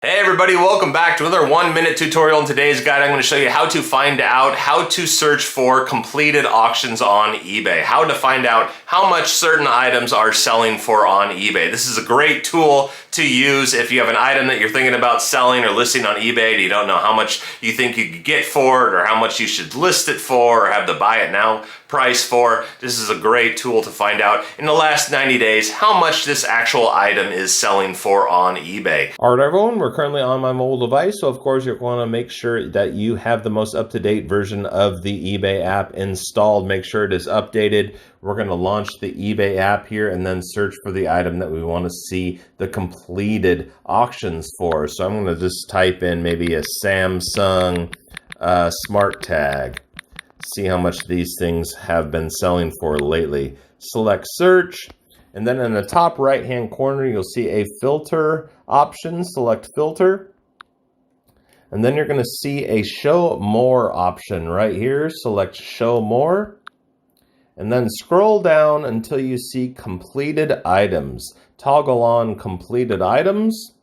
Hey everybody, welcome back to another 1-minute tutorial. In today's guide, I'm going to show you how to find out how to search for completed auctions on eBay. How to find out how much certain items are selling for on eBay. This is a great tool to use if you have an item that you're thinking about selling or listing on eBay and you don't know how much you think you could get for it or how much you should list it for or have the buy it now price for. This is a great tool to find out in the last 90 days how much this actual item is selling for on eBay. All right, everyone, we're currently on my mobile device, so of course you want to make sure that you have the most up-to-date version of the eBay app installed. Make sure it is updated. We're going to launch the eBay app here and then search for the item that we want to see the completed auctions for. So I'm going to just type in maybe a Samsung smart tag. See how much these things have been selling for lately. Select search, and then in the top right hand corner you'll see a filter option. Select filter, and then you're going to see a show more option right here. Select show more, and then scroll down until you see completed items. Toggle on completed items,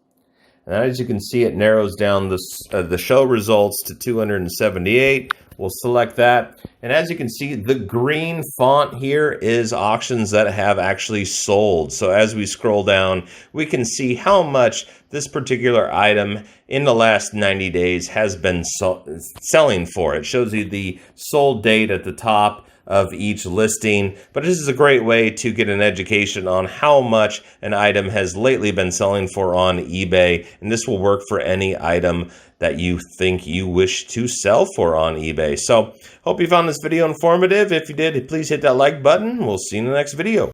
and as you can see, it narrows down the show results to 278. We'll select that, and as you can see, the green font here is auctions that have actually sold. So as we scroll down, we can see how much this particular item in the last 90 days has been selling for. It shows you the sold date at the top of each listing, but this is a great way to get an education on how much an item has lately been selling for on eBay, and this will work for any item that you think you wish to sell for on eBay. So hope you found this video informative. If you did, please hit that like button. We'll see you in the next video.